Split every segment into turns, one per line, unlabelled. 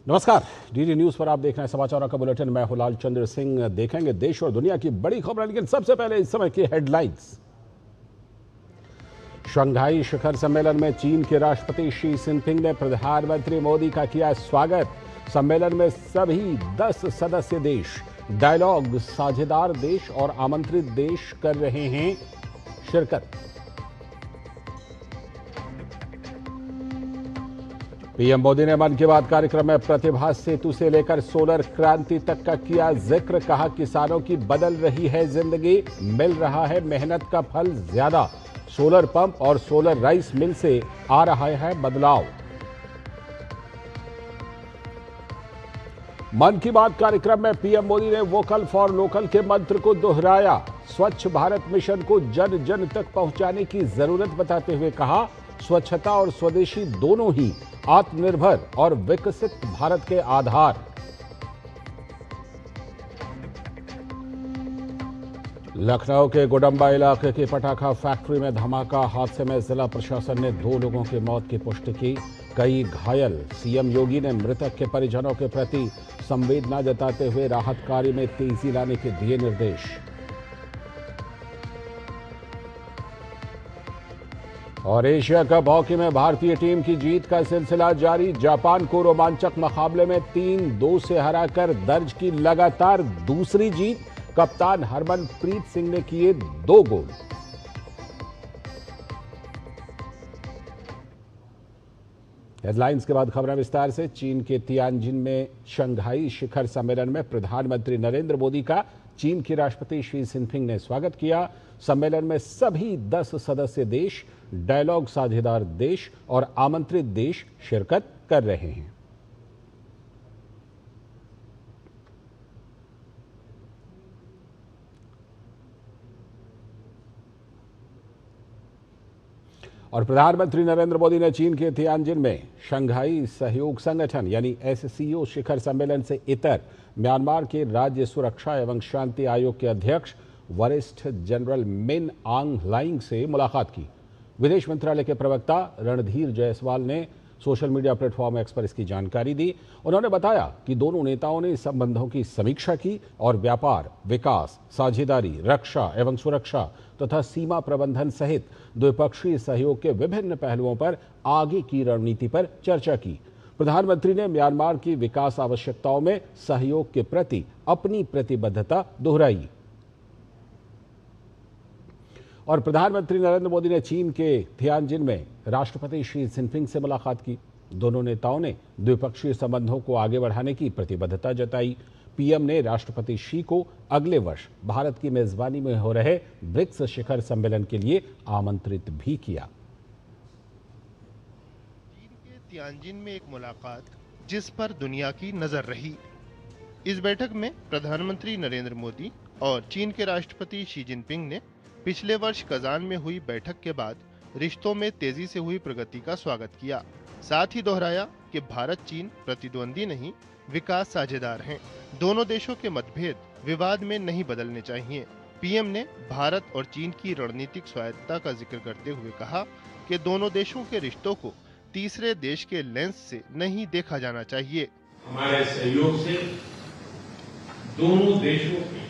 नमस्कार, DD news पर आप देख रहे हैं समाचारों का बुलेटिन। मैं हूं लालचंद्र सिंह। देखेंगे देश और दुनिया की बड़ी खबरें, लेकिन सबसे पहले इस समय की हेडलाइंस। शंघाई शिखर सम्मेलन में चीन के राष्ट्रपति शी जिनपिंग ने प्रधानमंत्री मोदी का किया स्वागत। सम्मेलन में सभी 10 सदस्य देश, डायलॉग साझेदार देश और आमंत्रित देश कर रहे हैं शिरकत। पीएम मोदी ने मन की बात कार्यक्रम में प्रतिभा सेतु से लेकर सोलर क्रांति तक का किया जिक्र। कहा, किसानों की बदल रही है जिंदगी, मिल रहा है मेहनत का फल ज्यादा। सोलर पंप और सोलर राइस मिल से आ रहा है बदलाव। मन की बात कार्यक्रम में पीएम मोदी ने वोकल फॉर लोकल के मंत्र को दोहराया। स्वच्छ भारत मिशन को जन जन तक पहुंचाने की जरूरत बताते हुए कहा, स्वच्छता और स्वदेशी दोनों ही आत्मनिर्भर और विकसित भारत के आधार। लखनऊ के गोडंबा इलाके की पटाखा फैक्ट्री में धमाका। हादसे में जिला प्रशासन ने 2 लोगों की मौत की पुष्टि की, कई घायल। सीएम योगी ने मृतक के परिजनों के प्रति संवेदना जताते हुए राहत कार्य में तेजी लाने के दिए निर्देश। और एशिया कप हॉकी में भारतीय टीम की जीत का सिलसिला जारी। जापान को रोमांचक मुकाबले में 3-2 से हराकर दर्ज की लगातार दूसरी जीत। कप्तान हरमनप्रीत सिंह ने किए 2 गोल। हेडलाइंस के बाद खबरें विस्तार से। चीन के तियानजिन में शंघाई शिखर सम्मेलन में प्रधानमंत्री नरेंद्र मोदी का चीन के राष्ट्रपति शी जिनपिंग ने स्वागत किया। सम्मेलन में सभी 10 सदस्य देश, डायलॉग साझेदार देश और आमंत्रित देश शिरकत कर रहे हैं। और प्रधानमंत्री नरेंद्र मोदी ने चीन के तियानजिन में शंघाई सहयोग संगठन यानी एससीओ शिखर सम्मेलन से इतर म्यांमार के राज्य सुरक्षा एवं शांति आयोग के अध्यक्ष वरिष्ठ जनरल मिन आंग लाइंग से मुलाकात की। विदेश मंत्रालय के प्रवक्ता रणधीर जायसवाल ने सोशल मीडिया प्लेटफॉर्म एक्स पर इसकी जानकारी दी। उन्होंने बताया कि दोनों नेताओं ने संबंधों की समीक्षा की और व्यापार, विकास, साझेदारी, रक्षा एवं सुरक्षा तथा सीमा प्रबंधन सहित द्विपक्षीय सहयोग के विभिन्न पहलुओं पर आगे की रणनीति पर चर्चा की। प्रधानमंत्री ने म्यांमार की विकास आवश्यकताओं में सहयोग के प्रति अपनी प्रतिबद्धता दोहराई। और प्रधानमंत्री नरेंद्र मोदी ने चीन के तियानजिन में राष्ट्रपति शी जिनपिंग से मुलाकात की। दोनों नेताओं ने द्विपक्षीय संबंधों को आगे बढ़ाने की प्रतिबद्धता जताई। पीएम ने राष्ट्रपति शी को अगले वर्ष भारत की मेजबानी में हो रहे ब्रिक्स शिखर सम्मेलन के लिए आमंत्रित भी किया।
चीन के तियानजिन में एक मुलाकात जिस पर दुनिया की नजर रही। इस बैठक में प्रधानमंत्री नरेंद्र मोदी और चीन के राष्ट्रपति शी जिनपिंग ने पिछले वर्ष कजान में हुई बैठक के बाद रिश्तों में तेजी से हुई प्रगति का स्वागत किया। साथ ही दोहराया कि भारत चीन प्रतिद्वंदी नहीं, विकास साझेदार हैं। दोनों देशों के मतभेद विवाद में नहीं बदलने चाहिए। पीएम ने भारत और चीन की रणनीतिक स्वायत्तता का जिक्र करते हुए कहा कि दोनों देशों के रिश्तों को तीसरे देश के लेंस से नहीं देखा जाना चाहिए।
हमारे सहयोग से दोनों देशों के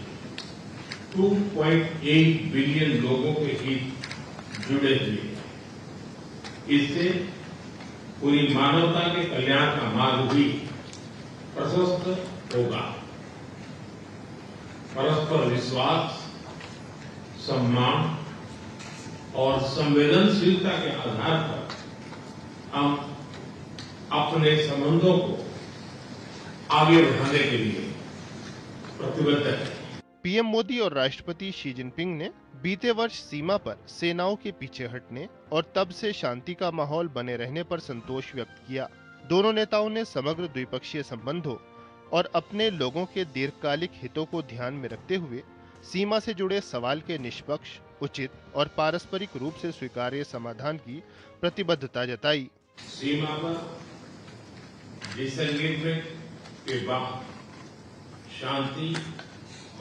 2.8 बिलियन लोगों के हित जुड़े हुए हैं। इससे पूरी मानवता के कल्याण का मार्ग भी प्रशस्त होगा। परस्पर विश्वास, सम्मान और संवेदनशीलता के आधार पर हम अपने संबंधों को आगे बढ़ाने के लिए प्रतिबद्ध हैं।
पीएम मोदी और राष्ट्रपति शी जिनपिंग ने बीते वर्ष सीमा पर सेनाओं के पीछे हटने और तब से शांति का माहौल बने रहने पर संतोष व्यक्त किया। दोनों नेताओं ने समग्र द्विपक्षीय संबंधों और अपने लोगों के दीर्घकालिक हितों को ध्यान में रखते हुए सीमा से जुड़े सवाल के निष्पक्ष, उचित और पारस्परिक रूप से स्वीकार्य समाधान की प्रतिबद्धता जताई।
सीमा पर डिसएंगेजमेंट के बाद शांति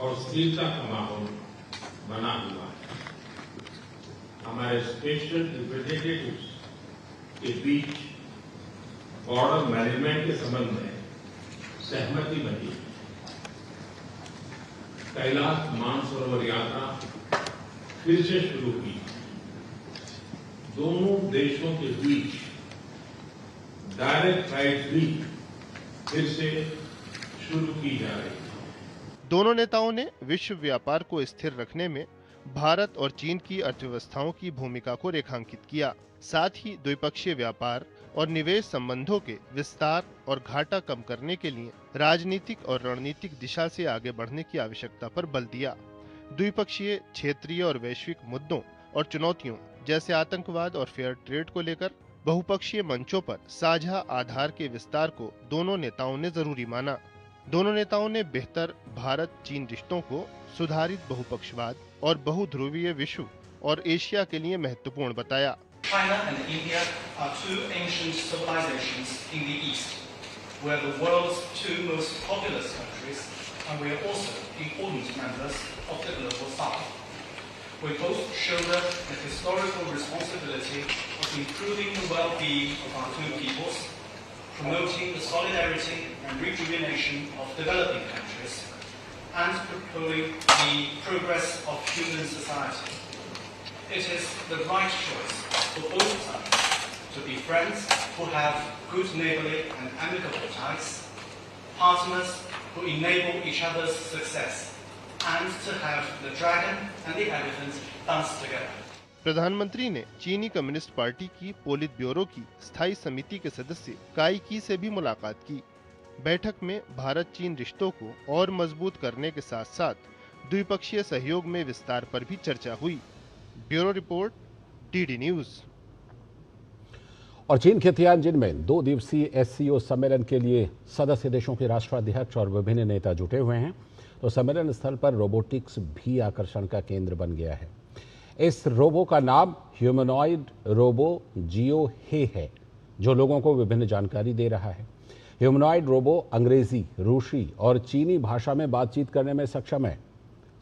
और स्थिरता का माहौल बना हुआ है। हमारे स्पेशल रिप्रेजेंटेटिव्स के बीच बॉर्डर मैनेजमेंट के संबंध में सहमति बनी। कैलाश मानसरोवर यात्रा फिर से शुरू की। दोनों देशों के बीच डायरेक्ट फ्लाइट भी फिर से शुरू की जा रही है।
दोनों नेताओं ने विश्व व्यापार को स्थिर रखने में भारत और चीन की अर्थव्यवस्थाओं की भूमिका को रेखांकित किया। साथ ही द्विपक्षीय व्यापार और निवेश संबंधों के विस्तार और घाटा कम करने के लिए राजनीतिक और रणनीतिक दिशा से आगे बढ़ने की आवश्यकता पर बल दिया। द्विपक्षीय, क्षेत्रीय और वैश्विक मुद्दों और चुनौतियों जैसे आतंकवाद और फेयर ट्रेड को लेकर बहुपक्षीय मंचों पर साझा आधार के विस्तार को दोनों नेताओं ने जरूरी माना। दोनों नेताओं ने बेहतर भारत-चीन रिश्तों को सुधारित बहुपक्षवाद और बहुध्रुवीय विश्व और एशिया के लिए महत्वपूर्ण बताया।
China and India are two ancient civilizations in the East. We are the world's two most populous countries, and we are also important members of the global South. We both shoulder the historical responsibility of improving the well-being of our two peoples, promoting the solidarity and rejuvenation of developing countries, and propelling the progress of human society. It is the right choice for both sides to be friends who have good neighborly and amicable ties, partners who enable each other's success, and to have the dragon and the elephant dance together.
प्रधानमंत्री ने चीनी communist party की polit bureau की स्थायी समिति के सदस्य काई की से भी मुलाकात की। बैठक में भारत-चीन रिश्तों को और मजबूत करने के साथ साथ द्विपक्षीय सहयोग में विस्तार पर भी चर्चा हुई। Bureau report, DD news.
और चीन के तियानजिन में 2 दिवसीय एससीओ सम्मेलन के लिए सदस्य देशों के राष्ट्राध्यक्ष और विभिन्न नेता जुटे हुए हैं। तो सम्मेलन स्थल पर रोबोटिक्स भी आकर्षण का केंद्र बन गया है। इस रोबो का नाम ह्यूमनॉइड रोबो जियो हे है, जो लोगों को विभिन्न जानकारी दे रहा है। ह्यूमनॉइड रोबो अंग्रेजी, रूसी और चीनी भाषा में बातचीत करने में सक्षम है।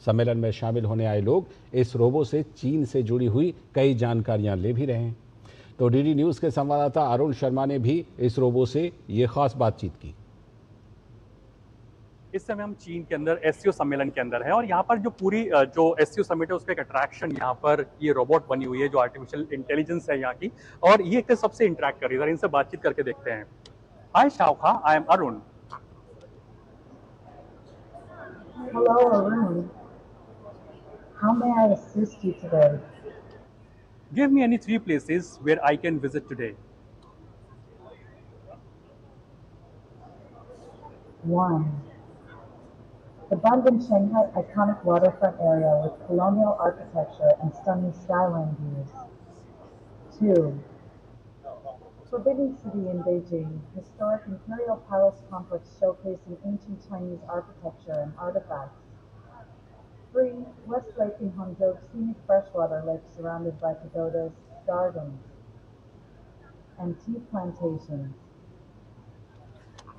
सम्मेलन में शामिल होने आए लोग इस रोबो से चीन से जुड़ी हुई कई जानकारियां ले भी रहे हैं। तो डीडी न्यूज के संवाददाता अरुण शर्मा ने भी इस रोबो से ये खास बातचीत की।
इस समय हम चीन के अंदर एससीओ सम्मेलन के अंदर है और यहाँ पर जो पूरी जो एससीओ समिट है उसका एक अट्रैक्शन यहाँ पर ये रोबोट बनी हुई है जो आर्टिफिशियल इंटेलिजेंस है यहाँ की, और ये एक सबसे इंटरेक्ट कर रही है। इनसे बातचीत करके देखते हैं। हाय शाओखा, I am Arun.
Hello, Arun. How may I assist you today?
Give me any 3 places where I can visit today.
1. Abundant Shanghai iconic waterfront area with colonial architecture and stunning skyline views. 2. Forbidden City in Beijing, historic imperial palace complex showcasing ancient Chinese architecture and artifacts. 3. West Lake in Hangzhou, scenic freshwater lake surrounded by pagodas, gardens, and tea plantations.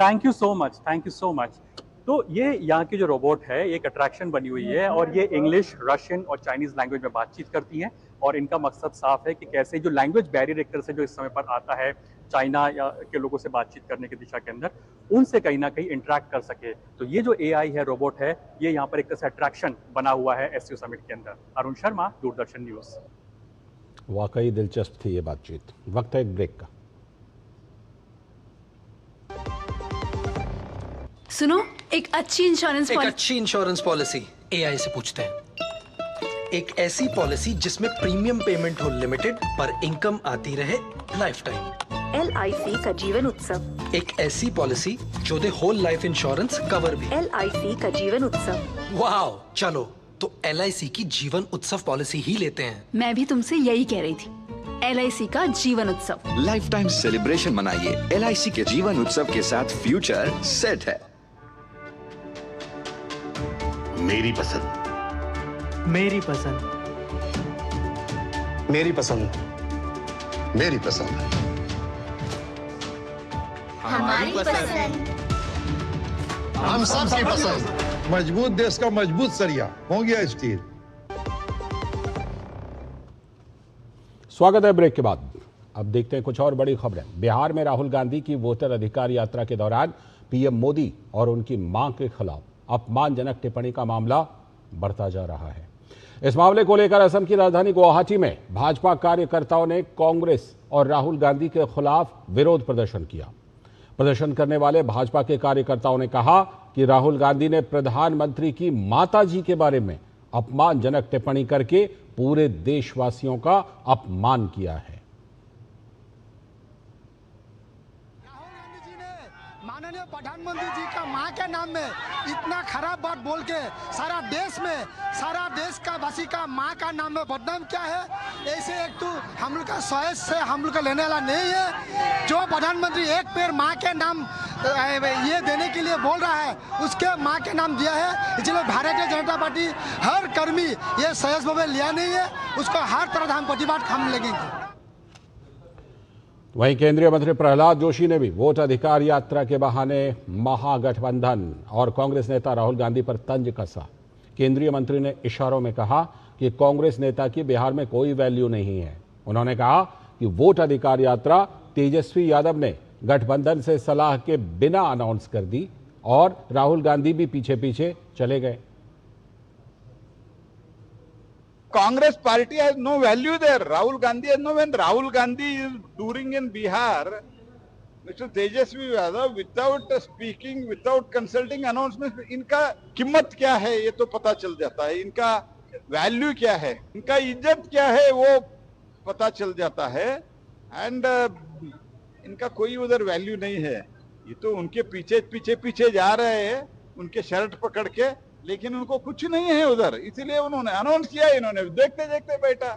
Thank you so much, thank you so much. तो ये यहाँ की जो robot है एक attraction बनी हुई है और ये इंग्लिश, रशियन और चाइनीज लैंग्वेज में बातचीत करती हैं और इनका मकसद साफ है कि कैसे जो लैंग्वेज बैरियर एक तरह से जो इस समय पर आता है चाइना या के लोगों से बातचीत करने की दिशा के अंदर, उनसे कहीं ना कहीं इंटरेक्ट कर सके। तो ये जो एआई है, रोबोट है, ये यहाँ पर एक तरह से अट्रैक्शन बना हुआ है एससीओ समिट के अंदर। अरुण शर्मा, दूरदर्शन न्यूज।
वाकई दिलचस्प थी ये बातचीत। वक्त है एक ब्रेक का।
सुनो, एक अच्छी
इंश्योरेंस पॉलिसी एआई से पूछते हैं। एक ऐसी पॉलिसी जिसमें प्रीमियम पेमेंट हो लिमिटेड पर इनकम आती रहे लाइफ टाइम।
LIC का जीवन उत्सव।
एक ऐसी पॉलिसी जो दे होल लाइफ इंश्योरेंस कवर भी।
LIC का जीवन उत्सव।
वाओ, चलो तो LIC की जीवन उत्सव पॉलिसी ही लेते हैं।
मैं भी तुमसे यही कह रही थी, LIC का जीवन उत्सव।
लाइफ टाइम सेलिब्रेशन मनाइए LIC के जीवन उत्सव के साथ। फ्यूचर सेट है।
मेरी पसंद,
मेरी पसंद,
मेरी पसंद, मेरी पसंद,
हमारी पसंद,
हम सबकी पसंद।
मजबूत देश का मजबूत सरिया हो गया स्टील।
स्वागत है ब्रेक के बाद। अब देखते हैं कुछ और बड़ी खबरें। बिहार में राहुल गांधी की वोटर अधिकार यात्रा के दौरान पीएम मोदी और उनकी मां के खिलाफ अपमानजनक टिप्पणी का मामला बढ़ता जा रहा है। इस मामले को लेकर असम की राजधानी गुवाहाटी में भाजपा कार्यकर्ताओं ने कांग्रेस और राहुल गांधी के खिलाफ विरोध प्रदर्शन किया। प्रदर्शन करने वाले भाजपा के कार्यकर्ताओं ने कहा कि राहुल गांधी ने प्रधानमंत्री की माताजी के बारे में अपमानजनक टिप्पणी करके पूरे देशवासियों का अपमान किया है।
माननीय प्रधानमंत्री जी का मां के नाम में इतना खराब बात बोल के सारा देश का वासी का मां का नाम में बदनाम क्या है। ऐसे एक तो हम लोग का चॉइस से हम लोग का लेने वाला नहीं है। जो प्रधानमंत्री एक पेड़ मां के नाम ये देने के लिए बोल रहा है, उसके मां के नाम दिया है। इसलिए भारतीय जनता पार्टी हर कर्मी ये सहज भाव लिया नहीं है, उसको हर तरह हम प्रतिवाद हम लगेंगे।
वहीं केंद्रीय मंत्री प्रहलाद जोशी ने भी वोट अधिकार यात्रा के बहाने महागठबंधन और कांग्रेस नेता राहुल गांधी पर तंज कसा। केंद्रीय मंत्री ने इशारों में कहा कि कांग्रेस नेता की बिहार में कोई वैल्यू नहीं है। उन्होंने कहा कि वोट अधिकार यात्रा तेजस्वी यादव ने गठबंधन से सलाह के बिना अनाउंस कर दी और राहुल गांधी भी पीछे पीछे चले गए।
Congress party has no value there. Rahul Gandhi has no when Rahul Gandhi is touring in Bihar, Mr. Tejasvi Yadav without speaking, without consulting announcements, इनका कीमत क्या है ये तो पता चल जाता है, इनका वैल्यू क्या है, इनका इज्जत क्या है वो पता चल जाता है। एंड इनका कोई उधर वैल्यू नहीं है। ये तो उनके पीछे जा रहे हैं, उनके शर्ट पकड़ के, लेकिन उनको कुछ नहीं है उधर, इसीलिए उन्होंने अनाउंस किया, इन्होंने देखते देखते बैठा।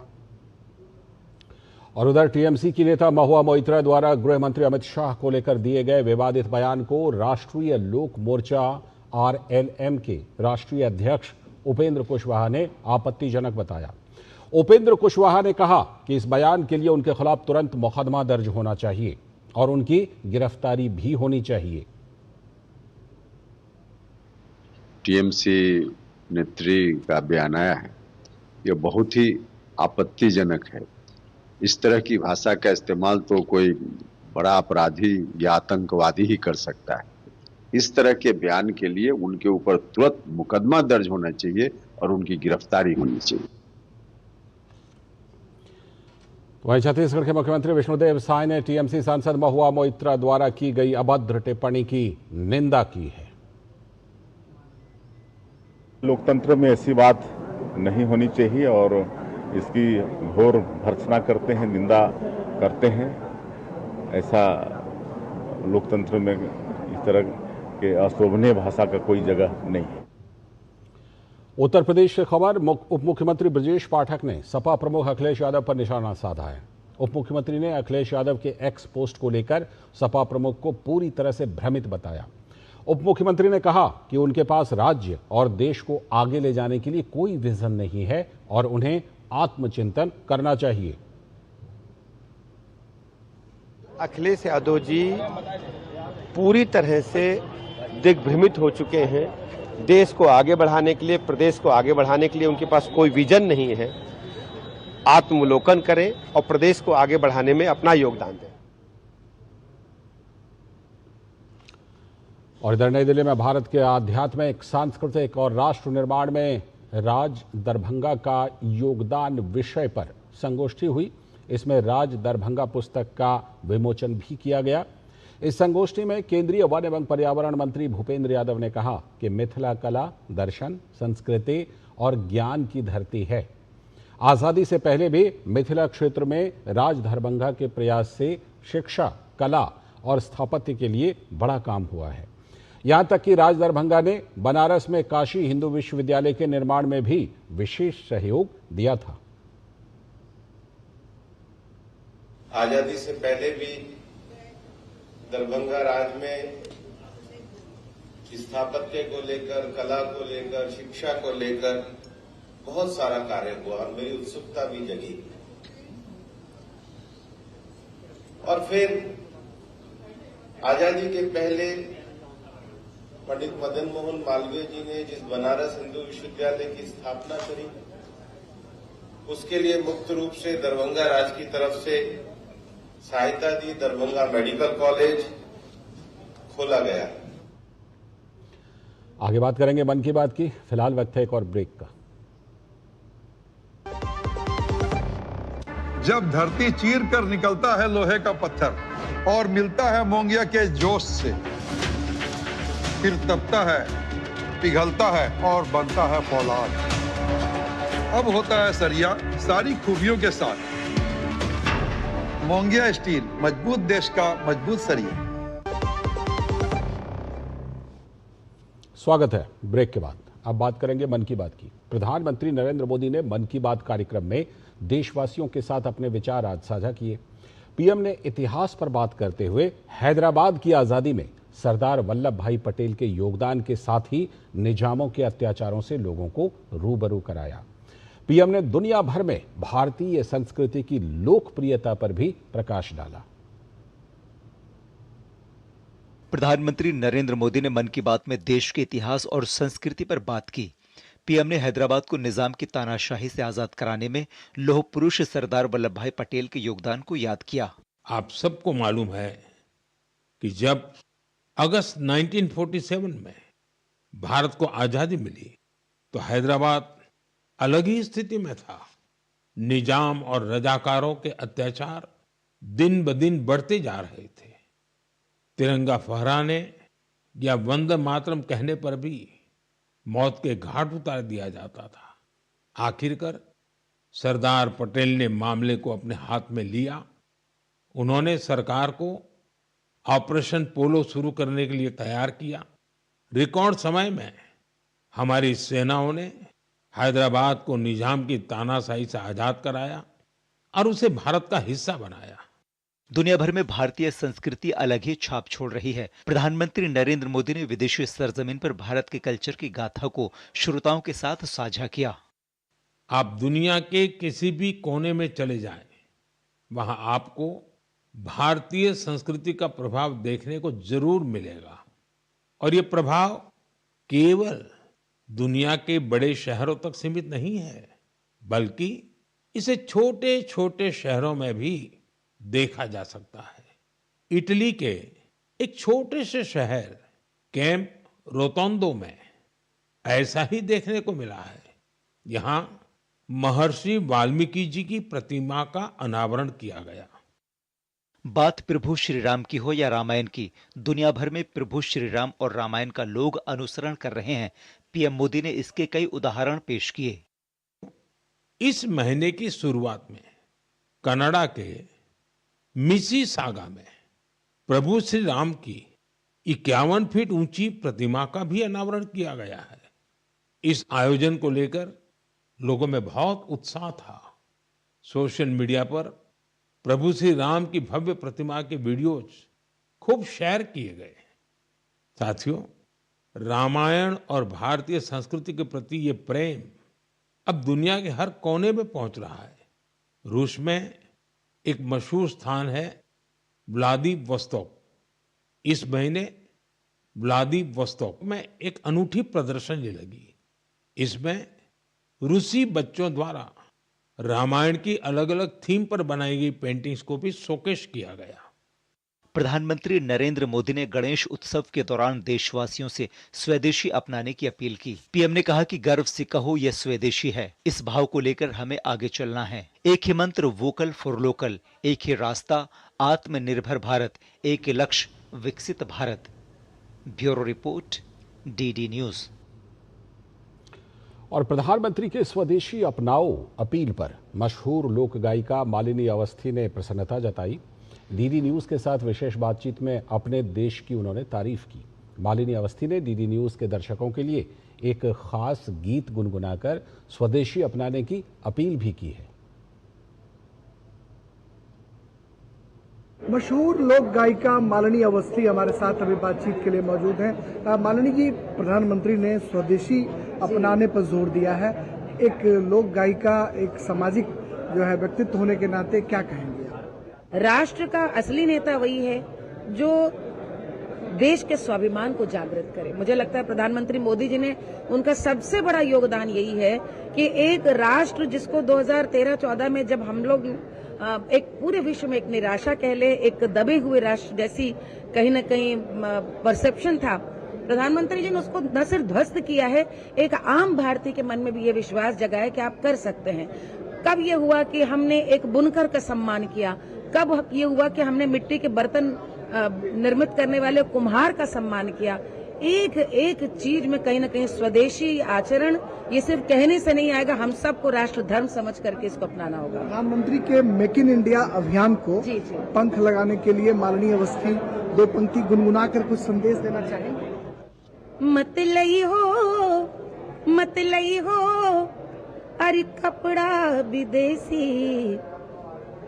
और उधर टीएमसी की नेता महुआ मोइत्रा द्वारा गृह मंत्री अमित शाह को लेकर दिए गए विवादित बयान को राष्ट्रीय लोक मोर्चा आरएलएम के राष्ट्रीय अध्यक्ष उपेंद्र कुशवाहा ने आपत्तिजनक बताया। उपेंद्र कुशवाहा ने कहा कि इस बयान के लिए उनके खिलाफ तुरंत मुकदमा दर्ज होना चाहिए और उनकी गिरफ्तारी भी होनी चाहिए।
टीएमसी नेत्री का बयान आया है, यह बहुत ही आपत्तिजनक है। इस तरह की भाषा का इस्तेमाल तो कोई बड़ा अपराधी या आतंकवादी ही कर सकता है। इस तरह के बयान के लिए उनके ऊपर तुरंत मुकदमा दर्ज होना चाहिए और उनकी गिरफ्तारी होनी चाहिए।
वहीं छत्तीसगढ़ के मुख्यमंत्री विष्णुदेव साय ने टीएमसी सांसद महुआ मोइत्रा द्वारा की गई अभद्र टिप्पणी की निंदा की है।
लोकतंत्र में ऐसी बात नहीं होनी चाहिए और इसकी घोर भर्त्सना करते हैं, निंदा करते हैं। ऐसा लोकतंत्र में इस तरह के अशोभनीय भाषा का कोई जगह नहीं है।
उत्तर प्रदेश से खबर, उप मुख्यमंत्री ब्रजेश पाठक ने सपा प्रमुख अखिलेश यादव पर निशाना साधा है। उप मुख्यमंत्री ने अखिलेश यादव के एक्स पोस्ट को लेकर सपा प्रमुख को पूरी तरह से भ्रमित बताया। उप मुख्यमंत्री ने कहा कि उनके पास राज्य और देश को आगे ले जाने के लिए कोई विजन नहीं है और उन्हें आत्मचिंतन करना चाहिए।
अखिलेश यादव जी पूरी तरह से दिग्भ्रमित हो चुके हैं। देश को आगे बढ़ाने के लिए, प्रदेश को आगे बढ़ाने के लिए उनके पास कोई विजन नहीं है। आत्मलोकन करें और प्रदेश को आगे बढ़ाने में अपना योगदान दें।
और इधर नई दिल्ली में भारत के आध्यात्मिक, सांस्कृतिक और राष्ट्र निर्माण में राज दरभंगा का योगदान विषय पर संगोष्ठी हुई। इसमें राज दरभंगा पुस्तक का विमोचन भी किया गया। इस संगोष्ठी में केंद्रीय वन एवं पर्यावरण मंत्री भूपेंद्र यादव ने कहा कि मिथिला कला, दर्शन, संस्कृति और ज्ञान की धरती है। आज़ादी से पहले भी मिथिला क्षेत्र में राज दरभंगा के प्रयास से शिक्षा, कला और स्थापत्य के लिए बड़ा काम हुआ है। यहाँ तक कि राज दरभंगा ने बनारस में काशी हिंदू विश्वविद्यालय के निर्माण में भी विशेष सहयोग दिया था।
आजादी से पहले भी दरभंगा राज में स्थापत्य को लेकर, कला को लेकर, शिक्षा को लेकर बहुत सारा कार्य हुआ और मेरी उत्सुकता भी जगी। और फिर आजादी के पहले पंडित मदन मोहन मालवीय जी ने जिस बनारस हिंदू विश्वविद्यालय की स्थापना करी, उसके लिए मुक्त रूप से दरभंगा राज की तरफ से सहायता दी। दरभंगा मेडिकल कॉलेज खोला गया।
आगे बात करेंगे मन की बात की। फिलहाल वक्त है एक और ब्रेक का।
जब धरती चीर कर निकलता है लोहे का पत्थर और मिलता है मोंगिया के जोश से, फिर तपता है, पिघलता है और बनता है फौलाद। अब होता है सरिया सारी खूबियों के साथ। मोंगिया स्टील, मजबूत देश का मजबूत सरिया।
स्वागत है ब्रेक के बाद। अब बात करेंगे मन की बात की। प्रधानमंत्री नरेंद्र मोदी ने मन की बात कार्यक्रम में देशवासियों के साथ अपने विचार आज साझा किए। पीएम ने इतिहास पर बात करते हुए हैदराबाद की आजादी में सरदार वल्लभ भाई पटेल के योगदान के साथ ही निजामों के अत्याचारों से लोगों को रूबरू कराया। पीएम ने दुनिया भर में भारतीय संस्कृति की लोकप्रियता पर भी प्रकाश डाला।
प्रधानमंत्री नरेंद्र मोदी ने मन की बात में देश के इतिहास और संस्कृति पर बात की। पीएम ने हैदराबाद को निजाम की तानाशाही से आजाद कराने में लौह पुरुष सरदार वल्लभ भाई पटेल के योगदान को याद किया।
आप सबको मालूम है कि जब अगस्त 1947 में भारत को आजादी मिली तो हैदराबाद अलग ही स्थिति में था। निजाम और रजाकारों के अत्याचार दिन ब दिन बढ़ते जा रहे थे। तिरंगा फहराने या वंदे मातरम कहने पर भी मौत के घाट उतार दिया जाता था। आखिरकार सरदार पटेल ने मामले को अपने हाथ में लिया। उन्होंने सरकार को ऑपरेशन पोलो शुरू करने के लिए तैयार किया। रिकॉर्ड समय में हमारी सेनाओं ने हैदराबाद को निजाम की तानाशाही से आजाद कराया और उसे भारत का हिस्सा बनाया।
दुनिया भर में भारतीय संस्कृति अलग ही छाप छोड़ रही है। प्रधानमंत्री नरेंद्र मोदी ने विदेशी सरजमीन पर भारत के कल्चर की गाथा को श्रोताओं के साथ साझा किया।
आप दुनिया के किसी भी कोने में चले जाएं, वहां आपको भारतीय संस्कृति का प्रभाव देखने को जरूर मिलेगा। और ये प्रभाव केवल दुनिया के बड़े शहरों तक सीमित नहीं है, बल्कि इसे छोटे छोटे शहरों में भी देखा जा सकता है। इटली के एक छोटे से शहर कैंप रोतोंडो में ऐसा ही देखने को मिला है। यहाँ महर्षि वाल्मीकि जी की प्रतिमा का अनावरण किया गया।
बात प्रभु श्री राम की हो या रामायण की, दुनिया भर में प्रभु श्री राम और रामायण का लोग अनुसरण कर रहे हैं। पीएम मोदी ने इसके कई उदाहरण पेश किए।
इस महीने की शुरुआत में कनाडा के मिसिसागा में प्रभु श्री राम की 51 फीट ऊंची प्रतिमा का भी अनावरण किया गया है। इस आयोजन को लेकर लोगों में बहुत उत्साह था। सोशल मीडिया पर प्रभु श्री राम की भव्य प्रतिमा के वीडियोज खूब शेयर किए गए। साथियों, रामायण और भारतीय संस्कृति के प्रति ये प्रेम अब दुनिया के हर कोने में पहुंच रहा है। रूस में एक मशहूर स्थान है व्लादिवोस्तोक। इस महीने व्लादिवोस्तोक में एक अनूठी प्रदर्शनी लगी। इसमें रूसी बच्चों द्वारा रामायण की अलग अलग थीम पर बनाई गई पेंटिंग्स को भी शोकेस किया गया।
प्रधानमंत्री नरेंद्र मोदी ने गणेश उत्सव के दौरान देशवासियों से स्वदेशी अपनाने की अपील की। पीएम ने कहा कि गर्व से कहो यह स्वदेशी है। इस भाव को लेकर हमें आगे चलना है। एक ही मंत्र, वोकल फॉर लोकल, एक ही रास्ता, आत्मनिर्भर भारत, एक ही लक्ष्य, विकसित Bharat. Bureau report, DD news.
और प्रधानमंत्री के स्वदेशी अपनाओ अपील पर मशहूर लोक गायिका मालिनी अवस्थी ने प्रसन्नता जताई। डीडी न्यूज के साथ विशेष बातचीत में अपने देश की उन्होंने तारीफ की। मालिनी अवस्थी ने डीडी न्यूज के दर्शकों के लिए एक खास गीत गुनगुनाकर स्वदेशी अपनाने की अपील भी की है।
मशहूर लोक गायिका मालिनी अवस्थी हमारे साथ अभी बातचीत के लिए मौजूद हैं। मालिनी जी, प्रधानमंत्री ने स्वदेशी अपनाने पर जोर दिया है। एक लोक गायिका, एक सामाजिक जो है व्यक्तित्व होने के नाते क्या कहेंगे?
राष्ट्र का असली नेता वही है जो देश के स्वाभिमान को जागृत करे। मुझे लगता है प्रधानमंत्री मोदी जी ने, उनका सबसे बड़ा योगदान यही है कि एक राष्ट्र जिसको 2013-14 में जब हम लोग एक पूरे विश्व में एक निराशा कह ले, एक दबे हुए राष्ट्र जैसी कहीं न कहीं परसेप्शन था, प्रधानमंत्री जी ने उसको न सिर्फ ध्वस्त किया है, एक आम भारतीय के मन में भी ये विश्वास जगाया कि आप कर सकते हैं। कब ये हुआ कि हमने एक बुनकर का सम्मान किया, कब ये हुआ कि हमने मिट्टी के बर्तन निर्मित करने वाले कुम्हार का सम्मान किया। एक एक चीज में कहीं ना कहीं स्वदेशी आचरण ये सिर्फ कहने से नहीं आएगा, हम सबको राष्ट्र धर्म समझ करके इसको अपनाना होगा।
प्रधानमंत्री के मेक इन इंडिया अभियान को पंख लगाने के लिए माननीय अवस्थी दो पंक्ति गुनगुना कर कुछ संदेश देना चाहेंगे?
मत लई हो अरे कपड़ा विदेशी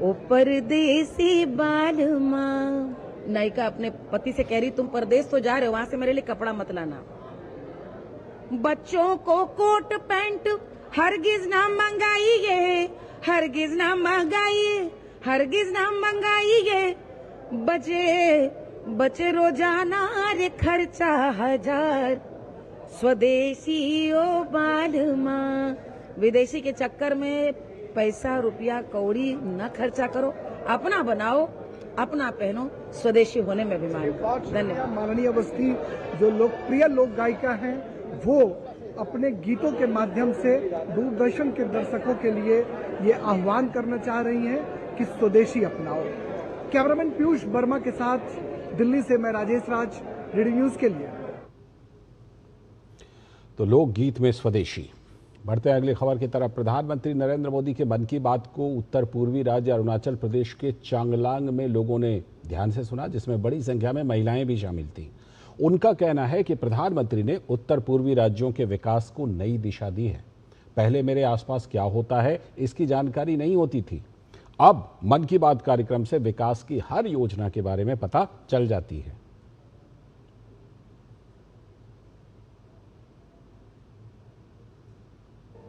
ओ परदेसी बालमा। नायिका अपने पति से कह रही तुम परदेश तो जा रहे हो, वहां से मेरे लिए कपड़ा मत लाना। बच्चों को कोट पैंट हरगिज ना मंगाइए, हरगिज ना मंगाइए, हरगिज ना मंगाइए। बचे रोजाना रे खर्चा 1000, स्वदेशी ओ बालमा। विदेशी के चक्कर में पैसा रुपया कौड़ी न खर्चा करो, अपना बनाओ, अपना पहनो, स्वदेशी होने में अभिमान करो। धन्यवाद।
माननीय अवस्थी जो लोकप्रिय लोक गायिका हैं, वो अपने गीतों के माध्यम से दूरदर्शन के दर्शकों के लिए ये आह्वान करना चाह रही हैं कि स्वदेशी अपनाओ। कैमरामैन पीयूष वर्मा के साथ दिल्ली से मैं राजेश राज, डीडी न्यूज के लिए।
तो लोकगीत में स्वदेशी। बढ़ते हैं अगली खबर की तरफ। प्रधानमंत्री नरेंद्र मोदी के मन की बात को उत्तर पूर्वी राज्य अरुणाचल प्रदेश के चांगलांग में लोगों ने ध्यान से सुना, जिसमें बड़ी संख्या में महिलाएं भी शामिल थीं। उनका कहना है कि प्रधानमंत्री ने उत्तर पूर्वी राज्यों के विकास को नई दिशा दी है। पहले मेरे आसपास क्या होता है इसकी जानकारी नहीं होती थी, अब मन की बात कार्यक्रम से विकास की हर योजना के बारे में पता चल जाती है।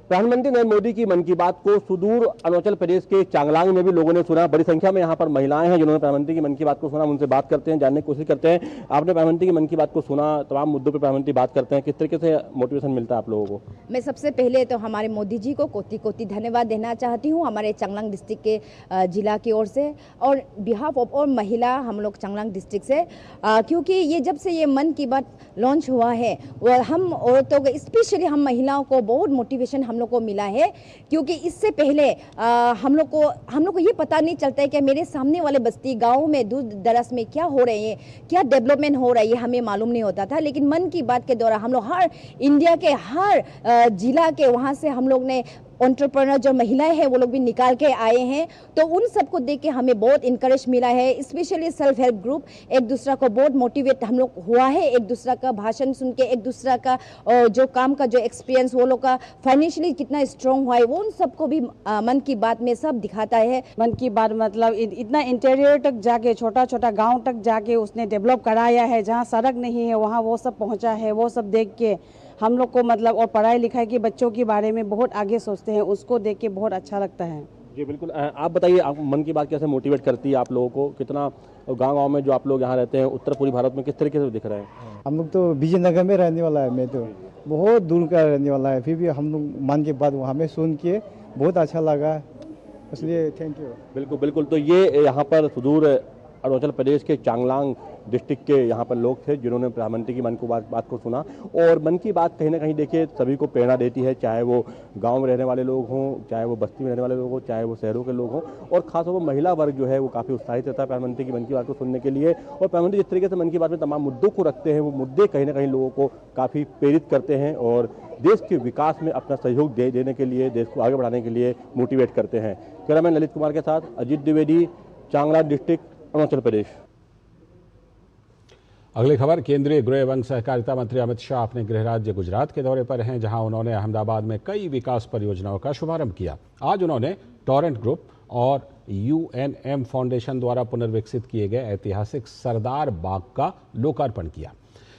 प्रधानमंत्री नरेंद्र मोदी की मन की बात को सुदूर अरुणाचल प्रदेश के चांगलांग में भी लोगों ने सुना। बड़ी संख्या में यहाँ पर महिलाएं हैं जिन्होंने प्रधानमंत्री की मन की बात को सुना। उनसे बात करते हैं, जानने की कोशिश करते हैं। आपने प्रधानमंत्री की मन की बात को सुना, तमाम मुद्दों पर प्रधानमंत्री बात करते हैं, किस तरीके से मोटिवेशन मिलता है आप लोगों को?
मैं सबसे पहले तो हमारे मोदी जी को कोटि कोटि धन्यवाद देना चाहती हूँ, हमारे चांगलांग डिस्ट्रिक्ट के जिला की ओर से और बिहाफ ऑफ और महिला हम लोग चांगलांग डिस्ट्रिक्ट से, क्योंकि ये जब से ये मन की बात लॉन्च हुआ है और हम औरतों को, स्पेशली हम महिलाओं को बहुत मोटिवेशन हम लोग को मिला है। क्योंकि इससे पहले हम लोग को ये पता नहीं चलता है कि मेरे सामने वाले बस्ती गांव में दूर दराज में क्या हो रहे हैं, क्या डेवलपमेंट हो रहा है, ये हमें मालूम नहीं होता था। लेकिन मन की बात के दौरान हम लोग हर इंडिया के हर जिला के वहां से हम लोग ने एंटरप्रेन्योर जो महिलाएं हैं वो लोग भी निकाल के आए हैं, तो उन सबको देख के हमें बहुत इनकरेज मिला है। स्पेशली सेल्फ हेल्प ग्रुप एक दूसरा को बहुत मोटिवेट हम लोग हुआ है, एक दूसरा का भाषण सुन के, एक दूसरा का जो काम का जो एक्सपीरियंस वो लोग का फाइनेंशियली कितना स्ट्रांग हुआ है, वो उन सबको भी मन की बात में सब दिखाता है।
मन की बात मतलब इतना इंटीरियर तक जाके, छोटा छोटा गाँव तक जाके उसने डेवलप कराया है, जहाँ सड़क नहीं है वहाँ वो सब पहुँचा है। वो सब देख के हम लोग को मतलब, और पढ़ाई लिखाई के बच्चों के बारे में बहुत आगे सोचते हैं, उसको देख के बहुत अच्छा लगता है।
जी बिल्कुल। आप बताइए, आप मन की बात कैसे मोटिवेट करती है आप लोगों को? कितना गांव में जो आप लोग यहाँ रहते हैं उत्तर पूर्वी भारत में किस तरीके से दिख रहे हैं?
हम लोग तो विजयनगर में रहने वाला है, मैं तो बहुत दूर का रहने वाला है, फिर भी हम लोग मन की बात हमें सुन के बहुत अच्छा लगा, इसलिए थैंक यू।
बिल्कुल बिल्कुल। तो ये यहाँ पर सुदूर अरुणाचल प्रदेश के चांगलांग डिस्ट्रिक्ट के यहाँ पर लोग थे जिन्होंने प्रधानमंत्री की मन की बात को सुना। और मन की बात कहीं ना कहीं देखिए सभी को प्रेरणा देती है, चाहे वो गांव में रहने वाले लोग हों, चाहे वो बस्ती में रहने वाले लोग हों, चाहे वो शहरों के लोग हों। और खासतौर पर महिला वर्ग जो है वो काफ़ी उत्साहित रहता है प्रधानमंत्री की मन की बात को सुनने के लिए। और प्रधानमंत्री जिस तरीके से मन की बात में तमाम मुद्दों को रखते हैं, वो मुद्दे कहीं ना कहीं लोगों को काफ़ी प्रेरित करते हैं और देश के विकास में अपना सहयोग देने के लिए, देश को आगे बढ़ाने के लिए मोटिवेट करते हैं। कैमरामैन ललित कुमार के साथ अजीत द्विवेदी, चांगलांग डिस्ट्रिक्ट, अरुणाचल प्रदेश।
अगली खबर। केंद्रीय गृह एवं सहकारिता मंत्री अमित शाह अपने गृह राज्य गुजरात के दौरे पर हैं, जहां उन्होंने अहमदाबाद में कई विकास परियोजनाओं का शुभारंभ किया। आज उन्होंने टोरेंट ग्रुप और UNM फाउंडेशन द्वारा पुनर्विकसित किए गए ऐतिहासिक सरदार बाग का लोकार्पण किया।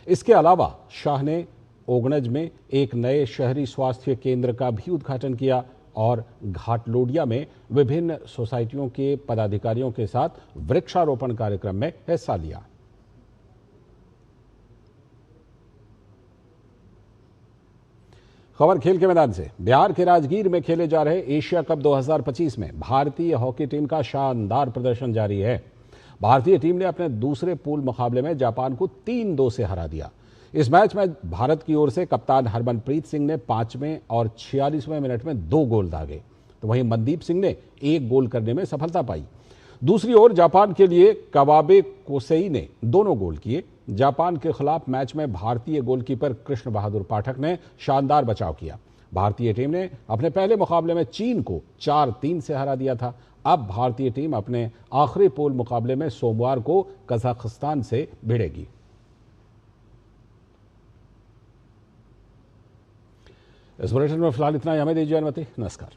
इसके अलावा शाह ने ओगनज में एक नए शहरी स्वास्थ्य केंद्र का भी उद्घाटन किया और घाटलोडिया में विभिन्न सोसाइटियों के पदाधिकारियों के साथ वृक्षारोपण कार्यक्रम में हिस्सा लिया। खबर खेल के मैदान से। बिहार के राजगीर में खेले जा रहे एशिया कप 2025 में भारतीय हॉकी टीम का शानदार प्रदर्शन जारी है। भारतीय टीम ने अपने दूसरे पूल मुकाबले में जापान को 3-2 से हरा दिया। इस मैच में भारत की ओर से कप्तान हरमनप्रीत सिंह ने 5वें और 46वें मिनट में 2 गोल दागे, तो वहीं मनदीप सिंह ने 1 गोल करने में सफलता पाई। दूसरी ओर जापान के लिए कवाबे कोसेई ने दोनों गोल किए। जापान के खिलाफ मैच में भारतीय गोलकीपर कृष्ण बहादुर पाठक ने शानदार बचाव किया। भारतीय टीम ने अपने पहले मुकाबले में चीन को 4-3 से हरा दिया था। अब भारतीय टीम अपने आखिरी पूल मुकाबले में सोमवार को कजाकिस्तान से भिड़ेगी। इस बुलेटिन में फिलहाल इतना ही। हमें दीजिए अनुमति। नमस्कार।